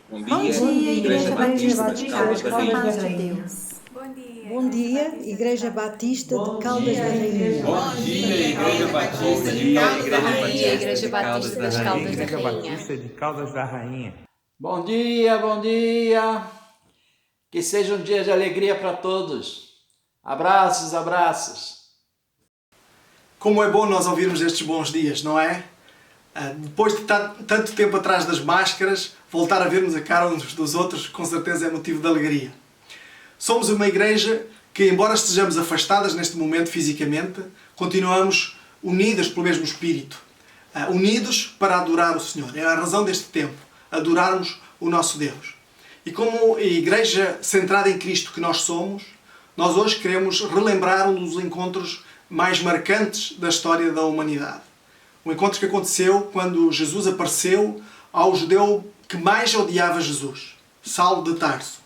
Bom Bom dia, dia, Igreja Igreja Batista Batista de de Caldas Caldas da da Rainha. Rainha. Bom dia. Bom dia, Igreja Batista de Caldas da Rainha. Bom dia, Igreja Batista de Caldas da Rainha. Igreja Batista das Caldas da Igreja Rainha. Batista de Caldas da Rainha. Bom dia, bom dia. Que seja um dia de alegria para todos. Abraços, abraços. Como é bom nós ouvirmos estes bons dias, não é? Depois de tanto tempo atrás das máscaras, voltar a vermos a cara uns dos outros, com certeza é motivo de alegria. Somos uma igreja que, embora estejamos afastadas neste momento fisicamente, continuamos unidas pelo mesmo Espírito. Unidos para adorar o Senhor. É a razão deste tempo, adorarmos o nosso Deus. E como a igreja centrada em Cristo que nós somos, nós hoje queremos relembrar um dos encontros mais marcantes da história da humanidade. Um encontro que aconteceu quando Jesus apareceu ao judeu que mais odiava Jesus, Saulo de Tarso.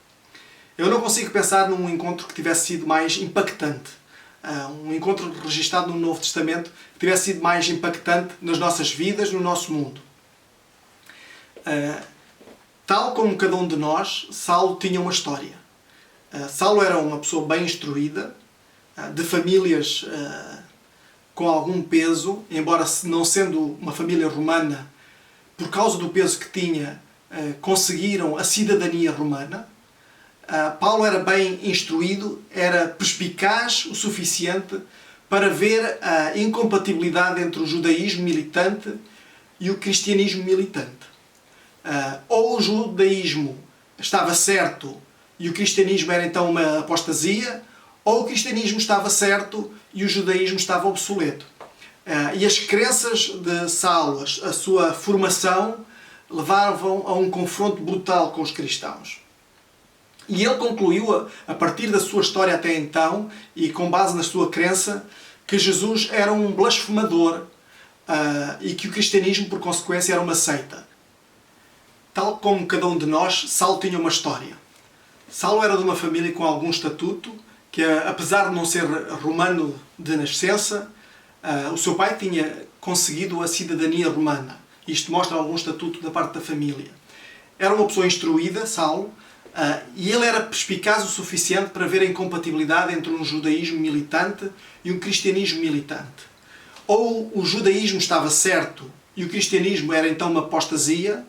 Eu não consigo pensar num encontro que tivesse sido mais impactante. Um encontro registado no Novo Testamento que tivesse sido mais impactante nas nossas vidas, no nosso mundo. Tal como cada um de nós, Saulo tinha uma história. Saulo era uma pessoa bem instruída, de famílias com algum peso, embora não sendo uma família romana, por causa do peso que tinha, conseguiram a cidadania romana. Paulo era bem instruído, era perspicaz o suficiente para ver a incompatibilidade entre o judaísmo militante e o cristianismo militante. Ou o judaísmo estava certo e o cristianismo era então uma apostasia, ou o cristianismo estava certo e o judaísmo estava obsoleto. E as crenças de Saulo, a sua formação, levavam a um confronto brutal com os cristãos. E ele concluiu, a partir da sua história até então, e com base na sua crença, que Jesus era um blasfemador e que o cristianismo, por consequência, era uma seita. Tal como cada um de nós, Saulo tinha uma história. Saulo era de uma família com algum estatuto, que apesar de não ser romano de nascença, o seu pai tinha conseguido a cidadania romana. Isto mostra algum estatuto da parte da família. Era uma pessoa instruída, Saulo, e ele era perspicaz o suficiente para ver a incompatibilidade entre um judaísmo militante e um cristianismo militante. Ou o judaísmo estava certo e o cristianismo era então uma apostasia,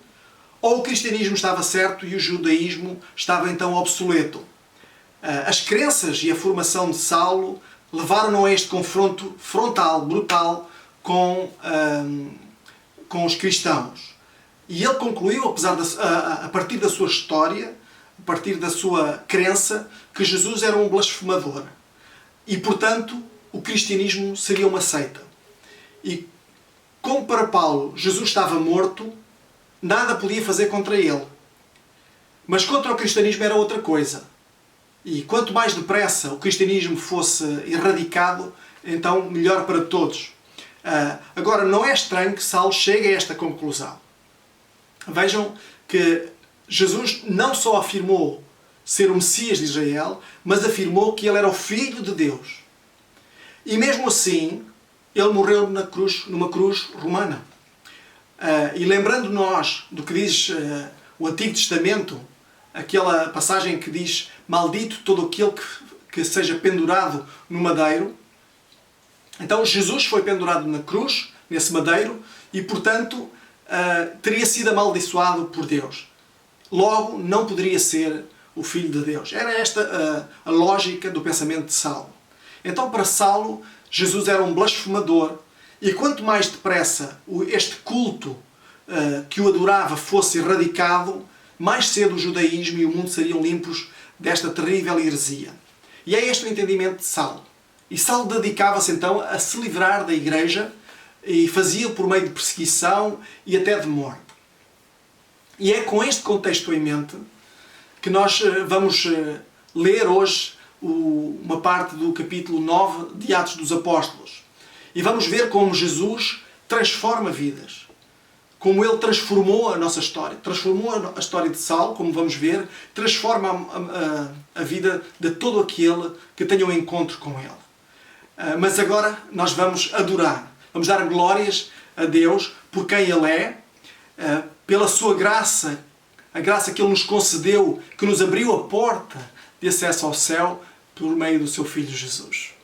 ou o cristianismo estava certo e o judaísmo estava então obsoleto. As crenças e a formação de Saulo levaram-no a este confronto frontal, brutal, com os cristãos. E ele concluiu, a partir da sua história, a partir da sua crença, que Jesus era um blasfemador. E, portanto, o cristianismo seria uma seita. E, como para Paulo Jesus estava morto, nada podia fazer contra ele. Mas contra o cristianismo era outra coisa. E quanto mais depressa o cristianismo fosse erradicado, então melhor para todos. Agora, não é estranho que Saulo chegue a esta conclusão. Vejam que Jesus não só afirmou ser o Messias de Israel, mas afirmou que ele era o Filho de Deus. E mesmo assim, ele morreu numa cruz romana. E lembrando nós do que diz o Antigo Testamento, aquela passagem que diz: maldito todo aquele que seja pendurado no madeiro. Então Jesus foi pendurado na cruz, nesse madeiro, e portanto teria sido amaldiçoado por Deus. Logo, não poderia ser o Filho de Deus. Era esta a lógica do pensamento de Saulo. Então, para Saulo, Jesus era um blasfemador, e quanto mais depressa este culto que o adorava fosse erradicado, mais cedo o judaísmo e o mundo seriam limpos desta terrível heresia. E é este o entendimento de Saulo. E Saulo dedicava-se então a se livrar da igreja e fazia por meio de perseguição e até de morte. E é com este contexto em mente que nós vamos ler hoje uma parte do capítulo 9 de Atos dos Apóstolos. E vamos ver como Jesus transforma vidas. Como ele transformou a nossa história. Transformou a história de Saulo, como vamos ver, transforma a vida de todo aquele que tenha um encontro com ele. Mas agora nós vamos adorar. Vamos dar glórias a Deus por quem ele é, pela sua graça a graça que Ele nos concedeu, que nos abriu a porta de acesso ao céu por meio do seu Filho Jesus.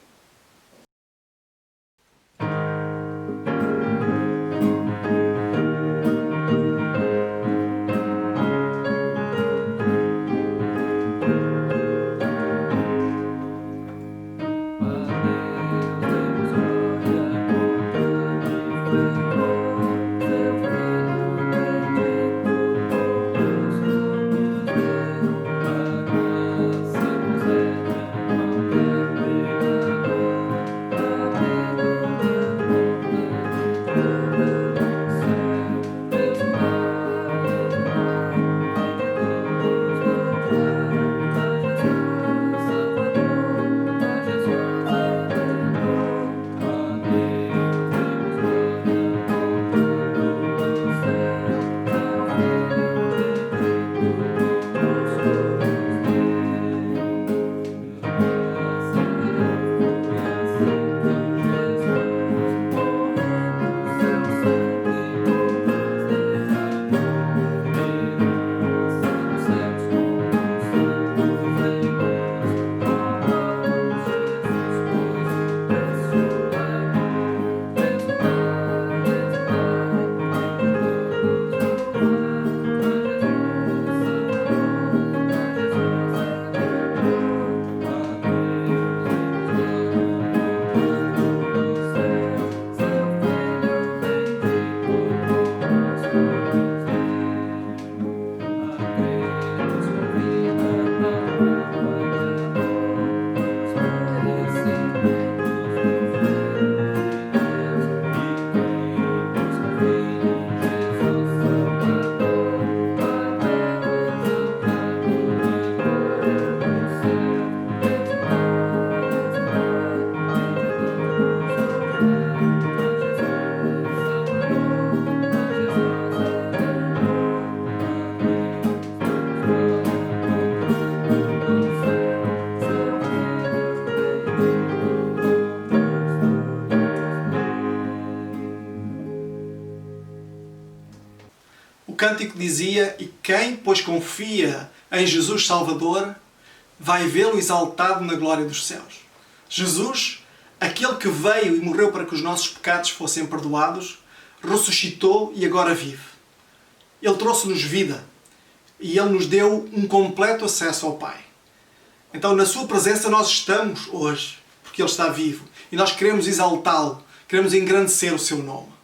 O cântico dizia: e quem, pois, confia em Jesus Salvador, vai vê-lo exaltado na glória dos céus. Jesus, aquele que veio e morreu para que os nossos pecados fossem perdoados, ressuscitou e agora vive. Ele trouxe-nos vida e Ele nos deu um completo acesso ao Pai. Então, na sua presença nós estamos hoje, porque Ele está vivo. E nós queremos exaltá-lo, queremos engrandecer o seu nome.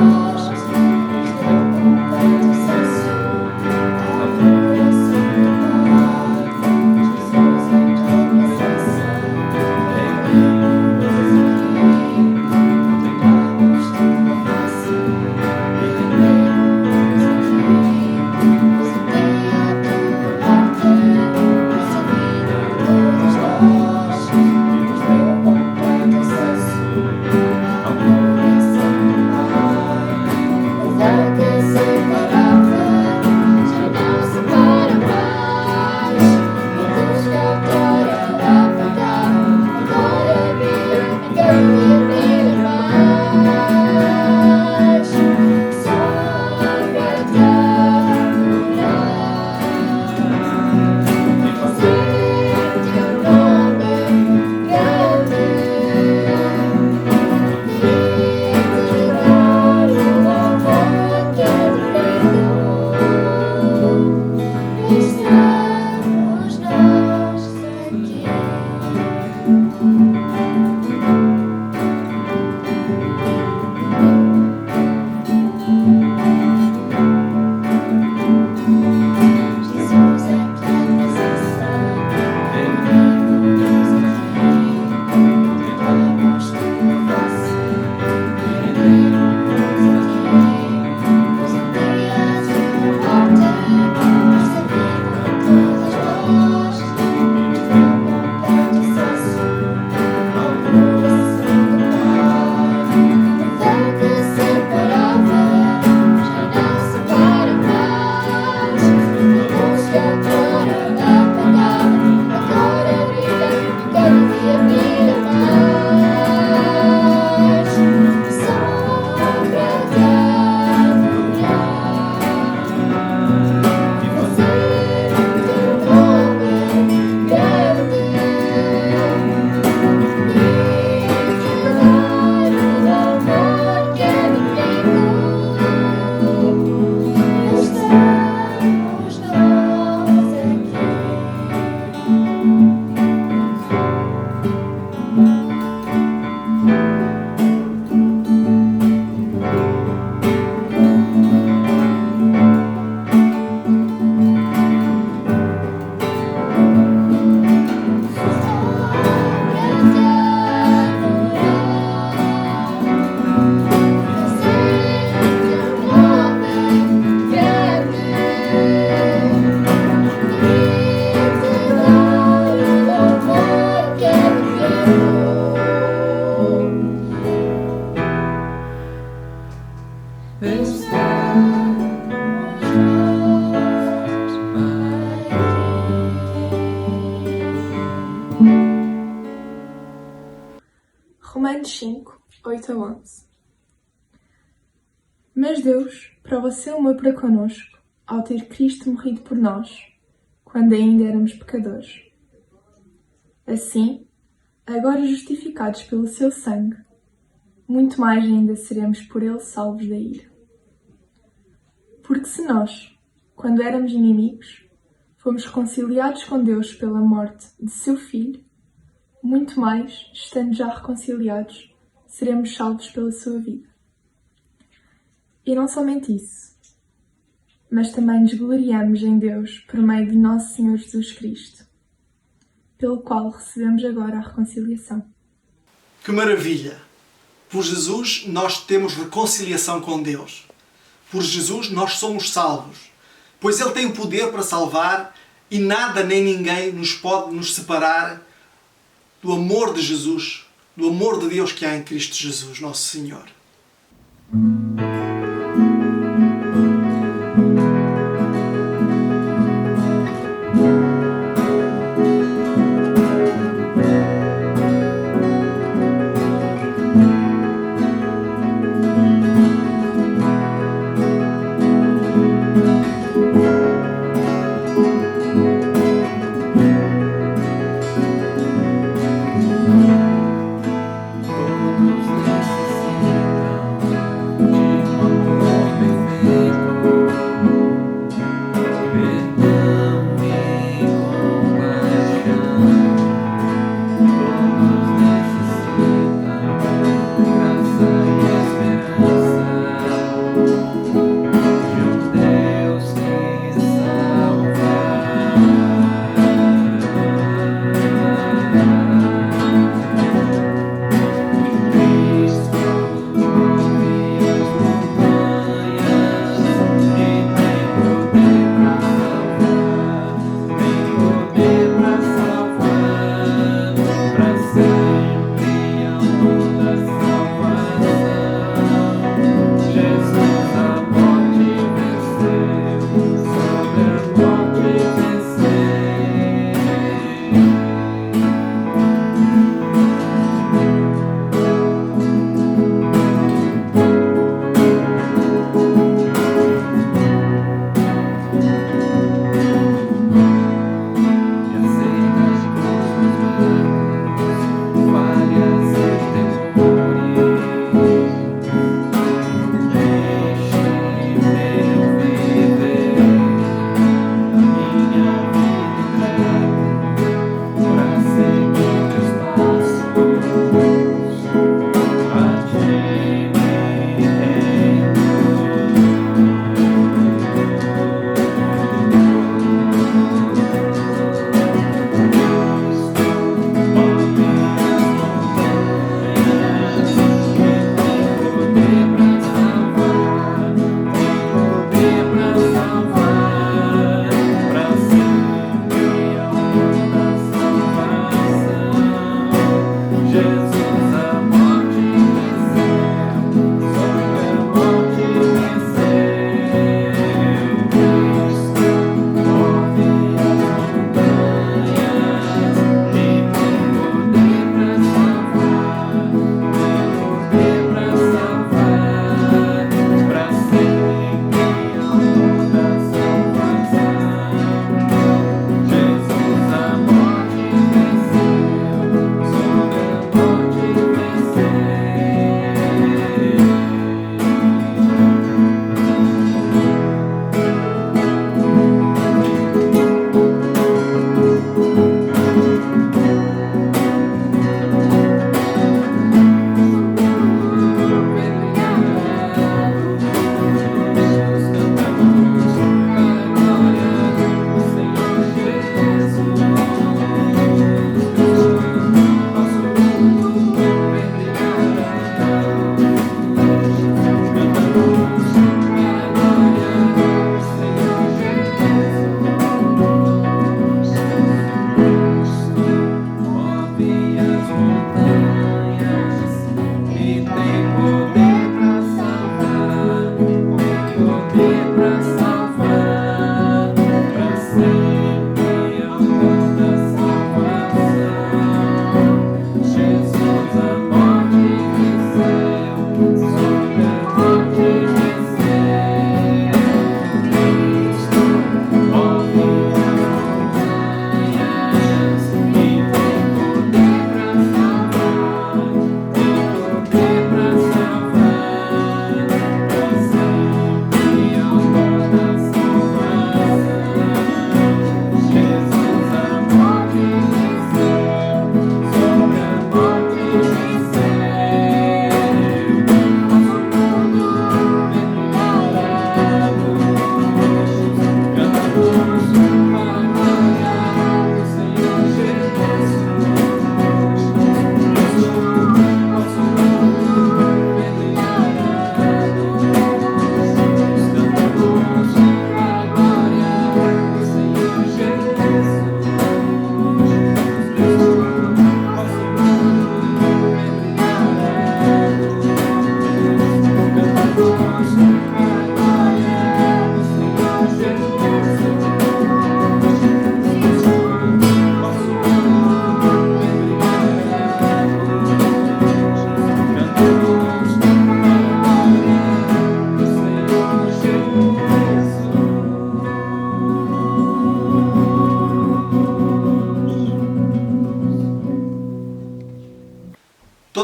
Todas as Romanos 5, 8 a 11. Mas Deus prova seu amor para connosco ao ter Cristo morrido por nós, quando ainda éramos pecadores. Assim, agora justificados pelo seu sangue, muito mais ainda seremos por ele salvos da ira. Porque se nós, quando éramos inimigos, fomos reconciliados com Deus pela morte de seu Filho, muito mais, estando já reconciliados, seremos salvos pela sua vida. E não somente isso, mas também nos gloriamos em Deus por meio de nosso Senhor Jesus Cristo, pelo qual recebemos agora a reconciliação. Que maravilha! Por Jesus nós temos reconciliação com Deus. Por Jesus nós somos salvos, pois Ele tem o poder para salvar e nada nem ninguém nos pode nos separar do amor de Jesus, do amor de Deus que há em Cristo Jesus, nosso Senhor. Todos necessitam de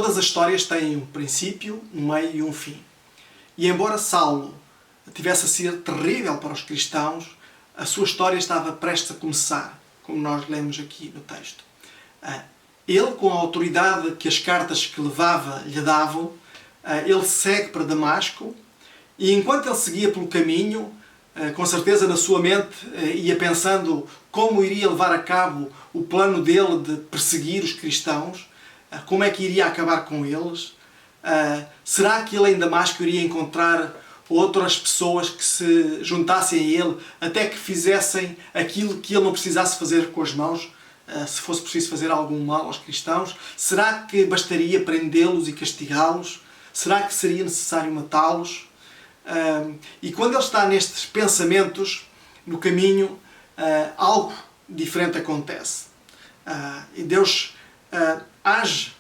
Todas as histórias têm um princípio, um meio e um fim. E embora Saulo tivesse a ser terrível para os cristãos, a sua história estava prestes a começar, como nós lemos aqui no texto. Ele, com a autoridade que as cartas que levava lhe davam, ele segue para Damasco, e enquanto ele seguia pelo caminho, com certeza na sua mente ia pensando como iria levar a cabo o plano dele de perseguir os cristãos, como é que iria acabar com eles. Será que ele em Damasco iria encontrar outras pessoas que se juntassem a ele até que fizessem aquilo que ele não precisasse fazer com as mãos, se fosse preciso fazer algum mal aos cristãos? Será que bastaria prendê-los e castigá-los? Será que seria necessário matá-los? E quando ele está nestes pensamentos, no caminho, algo diferente acontece. E Deus age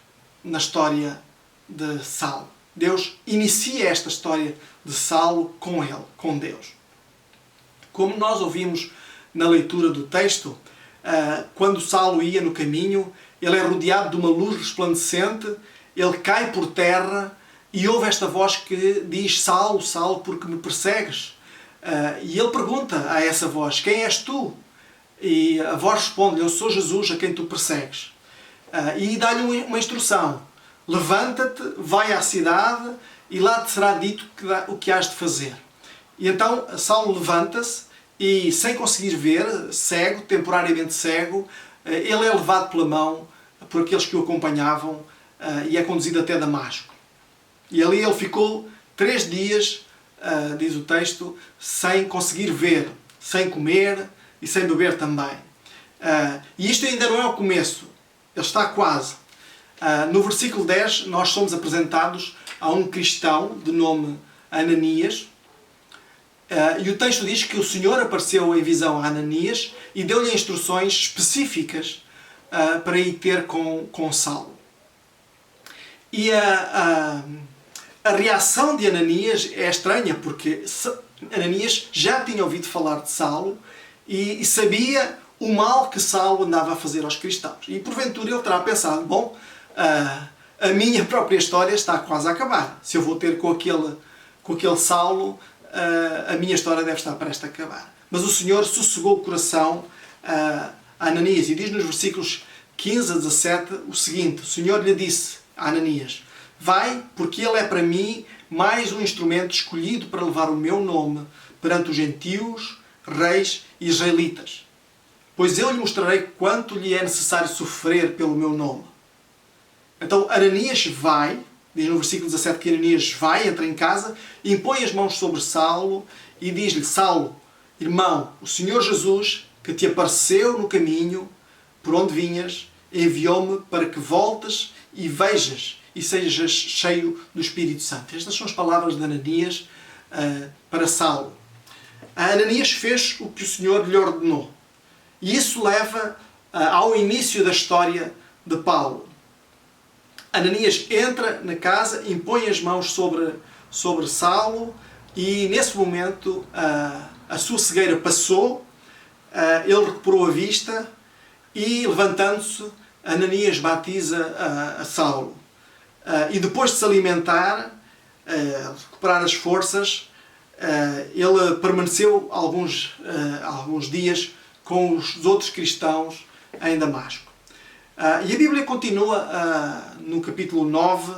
na história de Saulo. Deus inicia esta história de Saulo com ele, com Deus. Como nós ouvimos na leitura do texto, quando Saulo ia no caminho, ele é rodeado de uma luz resplandecente, ele cai por terra e ouve esta voz que diz: Saulo, Saulo, porque me persegues? E ele pergunta a essa voz: quem és tu? E a voz responde: eu sou Jesus a quem tu persegues. E dá-lhe uma instrução: levanta-te, vai à cidade e lá te será dito o que has de fazer. E então Saulo levanta-se e, sem conseguir ver, cego, temporariamente cego, ele é levado pela mão por aqueles que o acompanhavam e é conduzido até Damasco. E ali ele ficou 3 dias, diz o texto, sem conseguir ver, sem comer e sem beber também. E isto ainda não é o começo, ele está quase. No versículo 10 nós somos apresentados a um cristão de nome Ananias, e o texto diz que o Senhor apareceu em visão a Ananias e deu-lhe instruções específicas para ir ter com Saulo. E a reação de Ananias é estranha, porque Ananias já tinha ouvido falar de Saulo e sabia o mal que Saulo andava a fazer aos cristãos. E porventura ele terá pensado: bom, a minha própria história está quase a acabar. Se eu vou ter com aquele Saulo, a minha história deve estar prestes a acabar. Mas o Senhor sossegou o coração a Ananias e diz nos versículos 15 a 17 o seguinte: o Senhor lhe disse a Ananias: vai, porque ele é para mim mais um instrumento escolhido para levar o meu nome perante os gentios, reis e israelitas. Pois eu lhe mostrarei quanto lhe é necessário sofrer pelo meu nome. Então Ananias vai, diz no versículo 17 que Ananias vai, entra em casa, impõe as mãos sobre Saulo e diz-lhe: Saulo, irmão, o Senhor Jesus, que te apareceu no caminho por onde vinhas, enviou-me para que voltes e vejas e sejas cheio do Espírito Santo. Estas são as palavras de Ananias para Saulo. Ananias fez o que o Senhor lhe ordenou. E isso leva ao início da história de Paulo. Ananias entra na casa, impõe as mãos sobre Saulo e nesse momento a sua cegueira passou, ele recuperou a vista e, levantando-se, Ananias batiza a Saulo. E depois de se alimentar, recuperar as forças, ele permaneceu alguns dias com os outros cristãos em Damasco. E a Bíblia continua no capítulo 9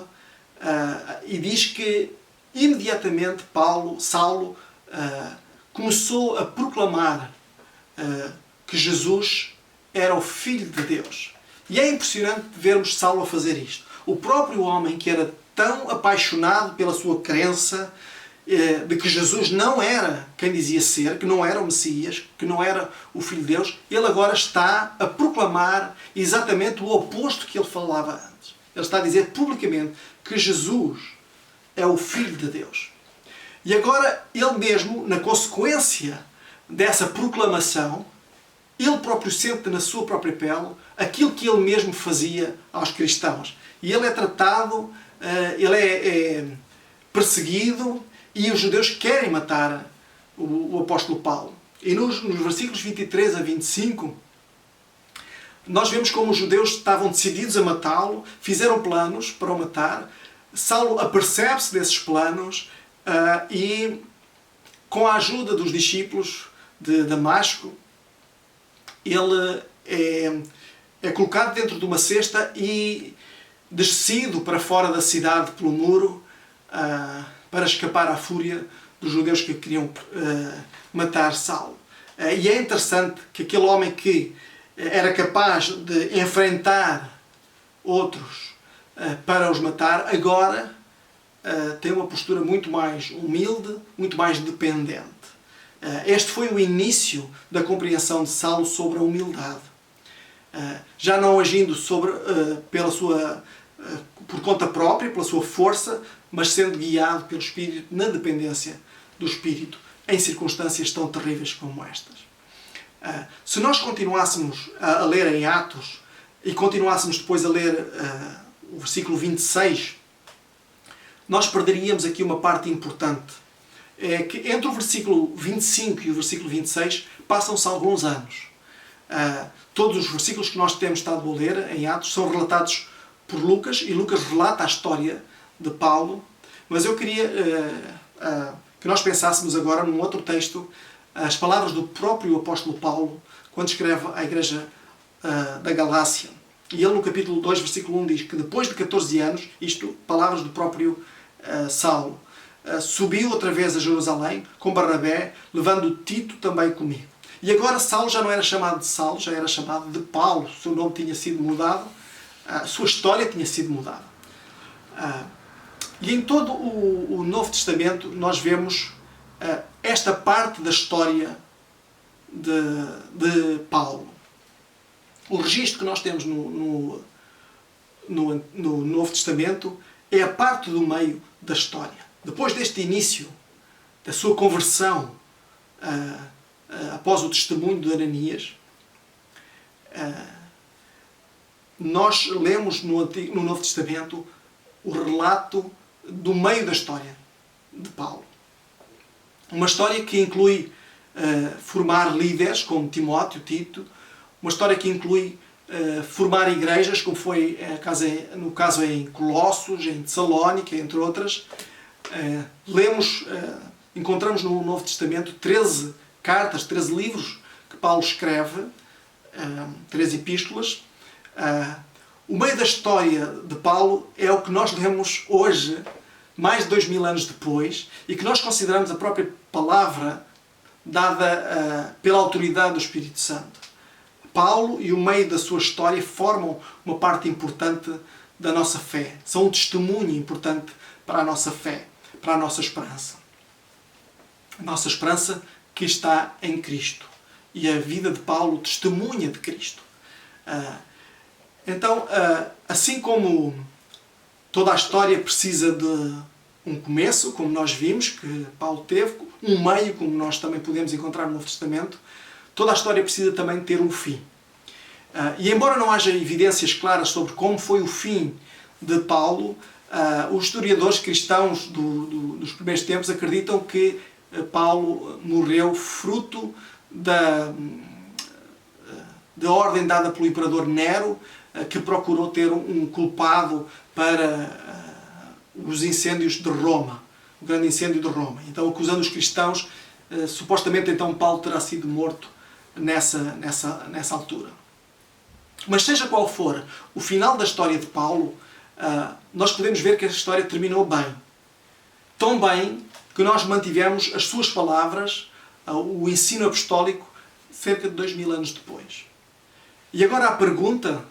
e diz que imediatamente Saulo começou a proclamar que Jesus era o Filho de Deus. E é impressionante vermos Saulo a fazer isto. O próprio homem que era tão apaixonado pela sua crença de que Jesus não era quem dizia ser, que não era o Messias, que não era o Filho de Deus, ele agora está a proclamar exatamente o oposto que ele falava antes. Ele está a dizer publicamente que Jesus é o Filho de Deus. E agora ele mesmo, na consequência dessa proclamação, ele próprio sente na sua própria pele aquilo que ele mesmo fazia aos cristãos. E ele é tratado, ele é perseguido, e os judeus querem matar o apóstolo Paulo. E nos versículos 23 a 25, nós vemos como os judeus estavam decididos a matá-lo, fizeram planos para o matar. Saulo apercebe-se desses planos e, com a ajuda dos discípulos de Damasco, ele é colocado dentro de uma cesta e descido para fora da cidade pelo muro para escapar à fúria dos judeus que queriam matar Saulo. E é interessante que aquele homem que era capaz de enfrentar outros para os matar, agora tem uma postura muito mais humilde, muito mais dependente. Este foi o início da compreensão de Saulo sobre a humildade. Já não agindo por conta própria, pela sua força, mas sendo guiado pelo Espírito, na dependência do Espírito, em circunstâncias tão terríveis como estas. Se nós continuássemos a ler em Atos e continuássemos depois a ler o versículo 26, nós perderíamos aqui uma parte importante. É que entre o versículo 25 e o versículo 26 passam-se alguns anos. Todos os versículos que nós temos estado a ler em Atos são relatados por Lucas, e Lucas relata a história de Paulo, mas eu queria que nós pensássemos agora num outro texto, as palavras do próprio apóstolo Paulo, quando escreve à igreja da Galácia. E ele no capítulo 2, versículo 1 diz que depois de 14 anos, isto, palavras do próprio Saulo, subiu outra vez a Jerusalém com Barnabé, levando Tito também comigo. E agora Saulo já não era chamado de Saulo, já era chamado de Paulo. O seu nome tinha sido mudado, a sua história tinha sido mudada. E em todo o Novo Testamento nós vemos esta parte da história de Paulo. O registro que nós temos no Novo Testamento é a parte do meio da história. Depois deste início, da sua conversão, após o testemunho de Ananias, nós lemos no Novo Testamento o relato do meio da história de Paulo. Uma história que inclui formar líderes como Timóteo, Tito, uma história que inclui formar igrejas, como foi no caso em Colossos, em Tessalónica, entre outras. Encontramos no Novo Testamento 13 cartas, 13 livros que Paulo escreve, 13 epístolas. O meio da história de Paulo é o que nós lemos hoje, mais de 2000 anos depois, e que nós consideramos a própria palavra dada pela autoridade do Espírito Santo. Paulo e o meio da sua história formam uma parte importante da nossa fé. São um testemunho importante para a nossa fé, para a nossa esperança. A nossa esperança que está em Cristo. E a vida de Paulo testemunha de Cristo. Então, assim como toda a história precisa de um começo, como nós vimos que Paulo teve, um meio, como nós também podemos encontrar no Novo Testamento, toda a história precisa também ter um fim. E embora não haja evidências claras sobre como foi o fim de Paulo, os historiadores cristãos dos primeiros tempos acreditam que Paulo morreu fruto da ordem dada pelo imperador Nero, que procurou ter um culpado para os incêndios de Roma, o grande incêndio de Roma. Então, acusando os cristãos, supostamente então Paulo terá sido morto nessa altura. Mas seja qual for o final da história de Paulo, nós podemos ver que a história terminou bem. Tão bem que nós mantivemos as suas palavras, o ensino apostólico, cerca de 2000 anos depois. E agora a pergunta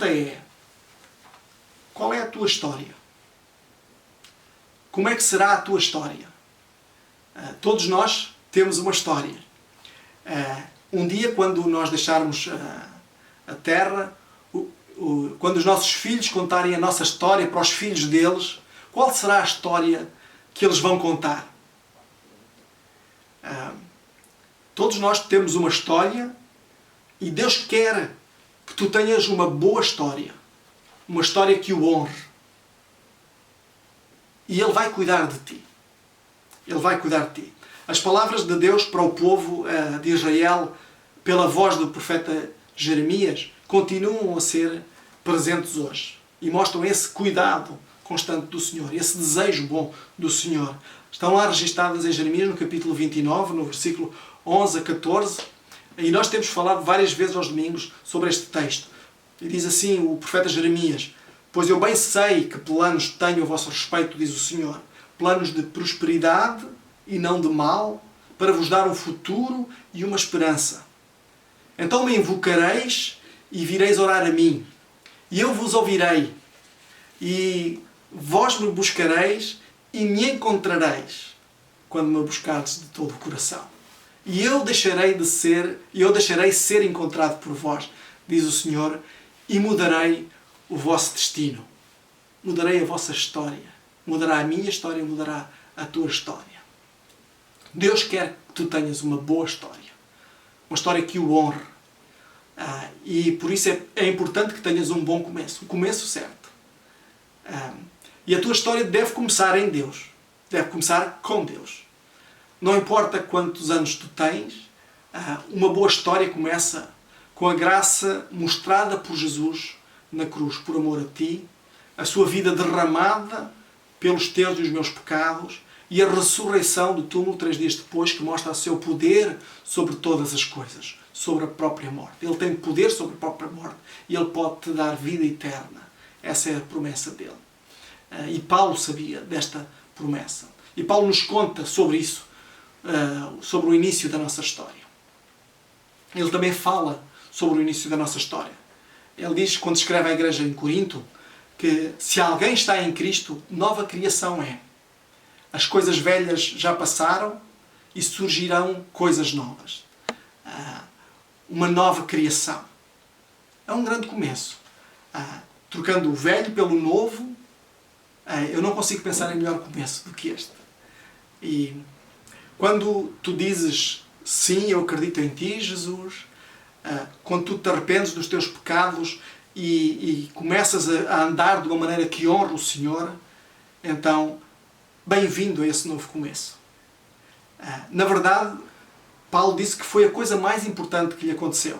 é: qual é a tua história? Como é que será a tua história? Todos nós temos uma história. Um dia, quando nós deixarmos a terra, quando os nossos filhos contarem a nossa história para os filhos deles, qual será a história que eles vão contar? Todos nós temos uma história e Deus quer que tu tenhas uma boa história. Uma história que o honre. E Ele vai cuidar de ti. Ele vai cuidar de ti. As palavras de Deus para o povo de Israel, pela voz do profeta Jeremias, continuam a ser presentes hoje e mostram esse cuidado constante do Senhor, esse desejo bom do Senhor. Estão lá registadas em Jeremias, no capítulo 29, no versículo 11 a 14, e nós temos falado várias vezes aos domingos sobre este texto. E diz assim o profeta Jeremias: pois eu bem sei que planos tenho a vosso respeito, diz o Senhor, planos de prosperidade e não de mal, para vos dar um futuro e uma esperança. Então me invocareis e vireis orar a mim, e eu vos ouvirei, e vós me buscareis e me encontrareis, quando me buscardes de todo o coração. E eu deixarei ser encontrado por vós, diz o Senhor, e mudarei o vosso destino. Mudarei a vossa história. Mudará a minha história, mudará a tua história. Deus quer que tu tenhas uma boa história. Uma história que o honre. E por isso é importante que tenhas um bom começo. Um começo certo. E a tua história deve começar em Deus. Deve começar com Deus. Não importa quantos anos tu tens, uma boa história começa com a graça mostrada por Jesus na cruz, por amor a ti, a sua vida derramada pelos teus e os meus pecados, e a ressurreição do túmulo 3 dias depois, que mostra o seu poder sobre todas as coisas, sobre a própria morte. Ele tem poder sobre a própria morte e Ele pode te dar vida eterna. Essa é a promessa dele. E Paulo sabia desta promessa. E Paulo nos conta sobre isso, sobre o início da nossa história. Ele também fala sobre o início da nossa história. Ele diz, quando escreve à igreja em Corinto, que se alguém está em Cristo, nova criação é. As coisas velhas já passaram e surgirão coisas novas. Uma nova criação. É um grande começo. Trocando o velho pelo novo, eu não consigo pensar em melhor começo do que este. E quando tu dizes, sim, eu acredito em ti, Jesus, quando tu te arrependes dos teus pecados e começas a andar de uma maneira que honra o Senhor, então, bem-vindo a esse novo começo. Na verdade, Paulo disse que foi a coisa mais importante que lhe aconteceu.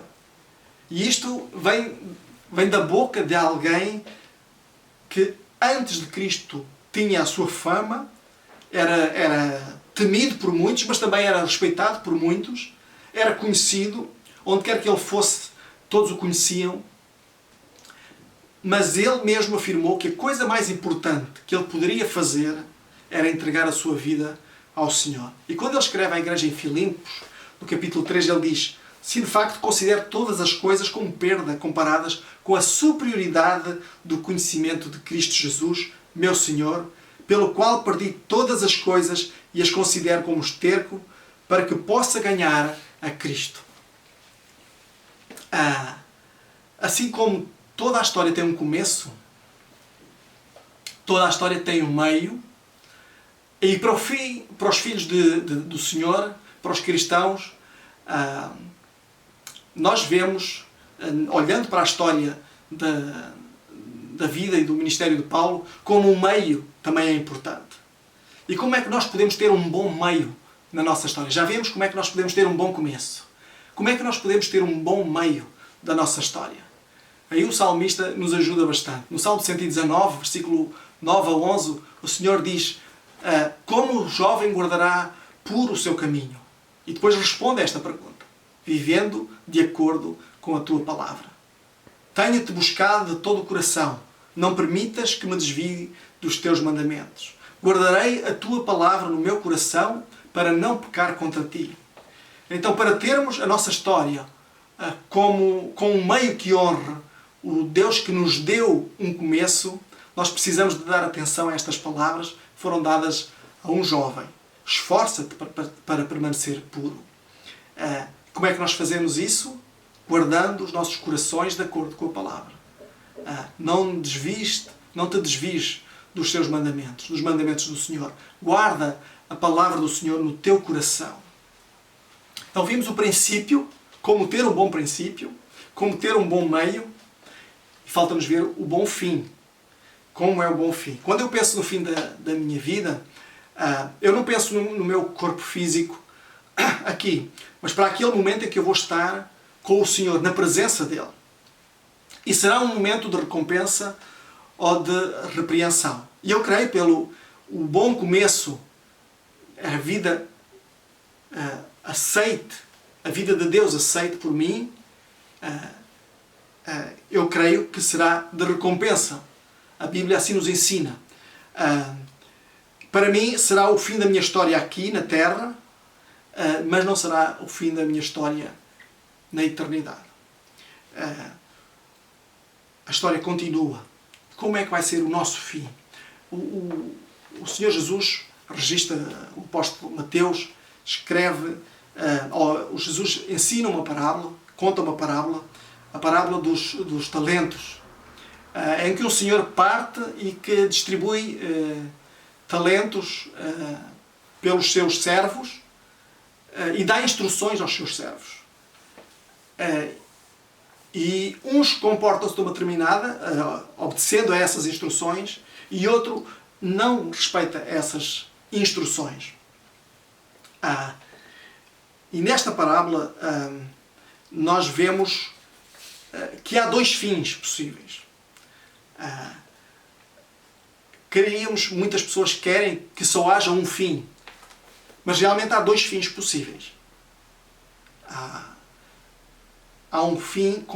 E isto vem da boca de alguém que antes de Cristo tinha a sua fama, era temido por muitos, mas também era respeitado por muitos, era conhecido, onde quer que ele fosse, todos o conheciam, mas ele mesmo afirmou que a coisa mais importante que ele poderia fazer era entregar a sua vida ao Senhor. E quando ele escreve à igreja em Filipos, no capítulo 3, ele diz: se de facto considero todas as coisas como perda comparadas com a superioridade do conhecimento de Cristo Jesus, meu Senhor, pelo qual perdi todas as coisas e as considero como esterco, para que possa ganhar a Cristo. Assim como toda a história tem um começo, toda a história tem um meio, e para os filhos do Senhor, para os cristãos, nós vemos, olhando para a história da vida e do ministério de Paulo, como um meio também é importante. E como é que nós podemos ter um bom meio na nossa história? Já vemos como é que nós podemos ter um bom começo. Como é que nós podemos ter um bom meio da nossa história? Aí o salmista nos ajuda bastante. No Salmo 119, versículo 9 a 11, o Senhor diz: como o jovem guardará puro o seu caminho? E depois responde a esta pergunta: vivendo de acordo com a tua palavra. Tenho-te buscado de todo o coração. Não permitas que me desvie dos teus mandamentos. Guardarei a tua palavra no meu coração para não pecar contra ti. Então, para termos a nossa história com um meio que honre o Deus que nos deu um começo, nós precisamos de dar atenção a estas palavras que foram dadas a um jovem. Esforça-te para permanecer puro. Como é que nós fazemos isso? Guardando os nossos corações de acordo com a palavra. Não te desvies dos seus mandamentos, dos mandamentos do Senhor. Guarda a palavra do Senhor no teu coração. Então vimos o princípio, como ter um bom princípio, como ter um bom meio, e falta-nos ver o bom fim. Como é o bom fim? Quando eu penso no fim da minha vida, eu não penso no meu corpo físico aqui, mas para aquele momento em que eu vou estar com o Senhor, na presença dele. E será um momento de recompensa ou de repreensão. E eu creio, pelo o bom começo, a vida aceite, a vida de Deus aceite por mim, eu creio que será de recompensa. A Bíblia assim nos ensina. Para mim será o fim da minha história aqui na Terra, mas não será o fim da minha história na eternidade. A história continua. Como é que vai ser o nosso fim? O Senhor Jesus registra, o apóstolo Mateus escreve, o Jesus ensina uma parábola, conta uma parábola, a parábola dos talentos, em que um senhor parte e que distribui talentos pelos seus servos e dá instruções aos seus servos. E uns comportam-se de uma determinada, obedecendo a essas instruções, e outro não respeita essas instruções. E nesta parábola nós vemos que há dois fins possíveis. Muitas pessoas querem que só haja um fim, mas realmente há dois fins possíveis. Há um fim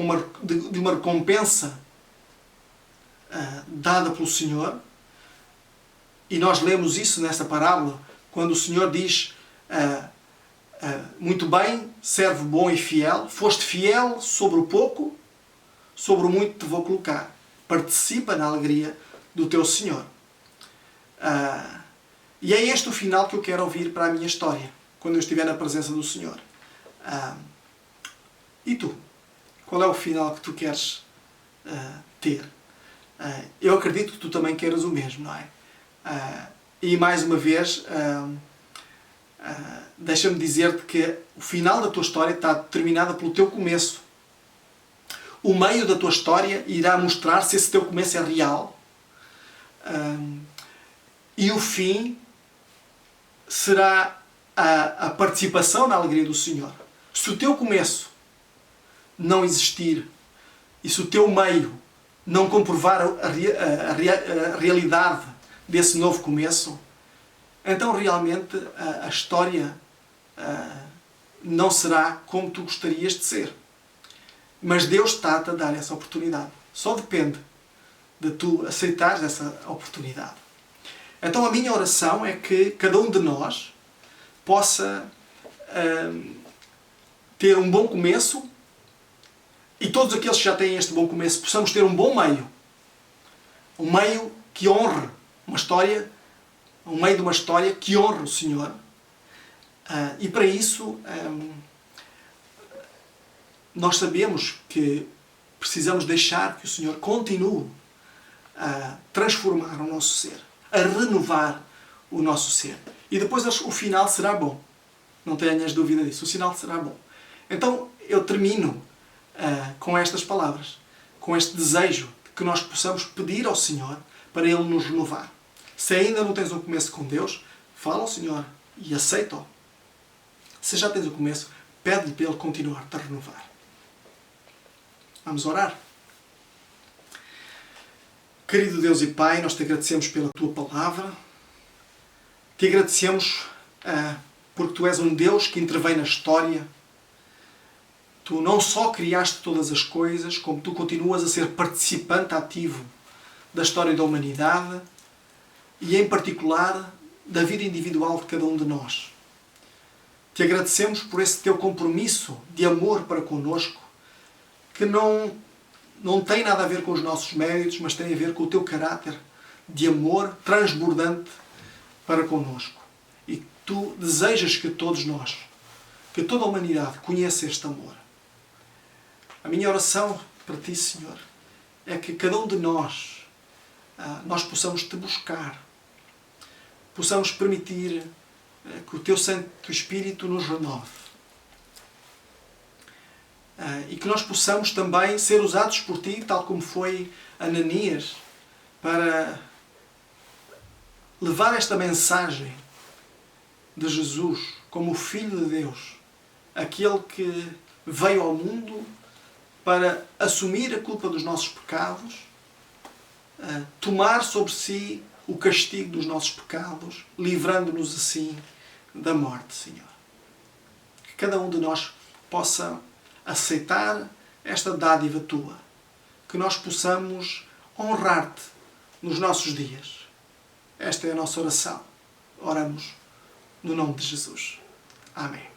de uma recompensa dada pelo Senhor, e nós lemos isso nesta parábola, quando o Senhor diz: muito bem, servo bom e fiel, foste fiel sobre o pouco, sobre o muito te vou colocar. Participa na alegria do teu Senhor. E é este o final que eu quero ouvir para a minha história, quando eu estiver na presença do Senhor. E tu? Qual é o final que tu queres ter? Eu acredito que tu também queiras o mesmo, não é? E mais uma vez, deixa-me dizer-te que o final da tua história está determinado pelo teu começo. O meio da tua história irá mostrar se esse teu começo é real. E o fim será a participação na alegria do Senhor. Se o teu começo não existir e se o teu meio não comprovar a realidade desse novo começo, então realmente a história não será como tu gostarias de ser. Mas Deus está-te a dar essa oportunidade. Só depende de tu aceitares essa oportunidade. Então a minha oração é que cada um de nós possa ter um bom começo, e todos aqueles que já têm este bom começo possamos ter um bom meio. Um meio que honre uma história, um meio de uma história que honre o Senhor. E para isso nós sabemos que precisamos deixar que o Senhor continue a transformar o nosso ser, a renovar o nosso ser. E depois o final será bom. Não tenhas dúvida disso. O final será bom. Então eu termino com estas palavras, com este desejo de que nós possamos pedir ao Senhor para Ele nos renovar. Se ainda não tens um começo com Deus, fala ao Senhor e aceita-o. Se já tens o começo, pede-lhe para Ele continuar-te a renovar. Vamos orar? Querido Deus e Pai, nós te agradecemos pela Tua palavra. Te agradecemos porque Tu és um Deus que intervém na história. Tu não só criaste todas as coisas, como Tu continuas a ser participante ativo da história da humanidade e, em particular, da vida individual de cada um de nós. Te agradecemos por esse Teu compromisso de amor para connosco, que não tem nada a ver com os nossos méritos, mas tem a ver com o Teu caráter de amor transbordante para connosco. E Tu desejas que todos nós, que toda a humanidade conheça este amor. A minha oração para Ti, Senhor, é que cada um de nós possamos Te buscar, possamos permitir que o Teu Santo Espírito nos renove e que nós possamos também ser usados por Ti, tal como foi Ananias, para levar esta mensagem de Jesus como o Filho de Deus, aquele que veio ao mundo para assumir a culpa dos nossos pecados, tomar sobre si o castigo dos nossos pecados, livrando-nos assim da morte, Senhor. Que cada um de nós possa aceitar esta dádiva Tua, que nós possamos honrar-te nos nossos dias. Esta é a nossa oração. Oramos no nome de Jesus. Amém.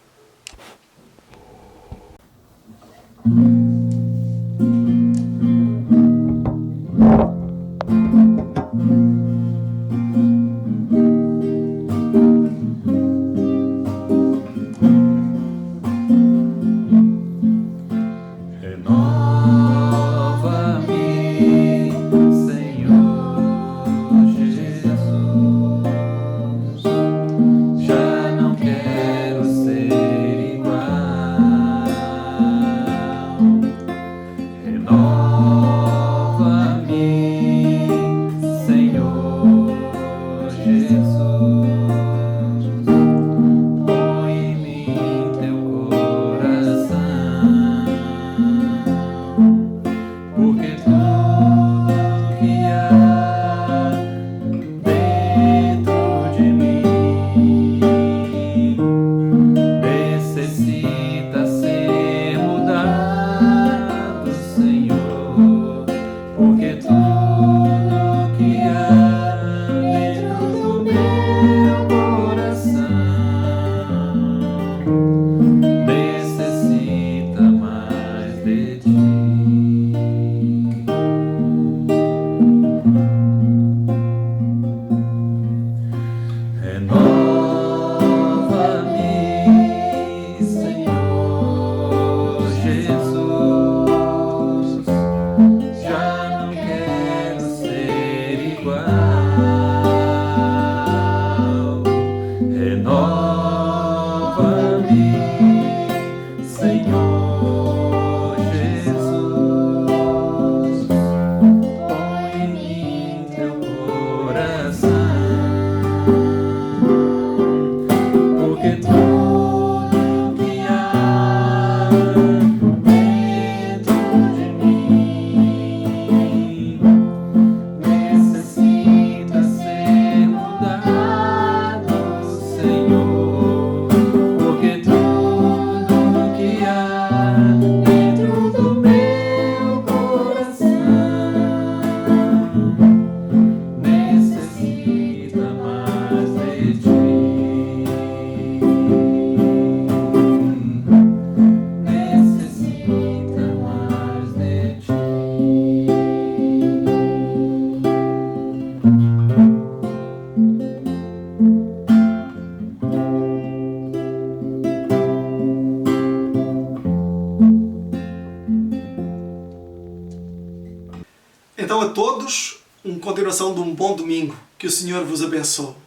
Então a todos, uma continuação de um bom domingo. Que o Senhor vos abençoe.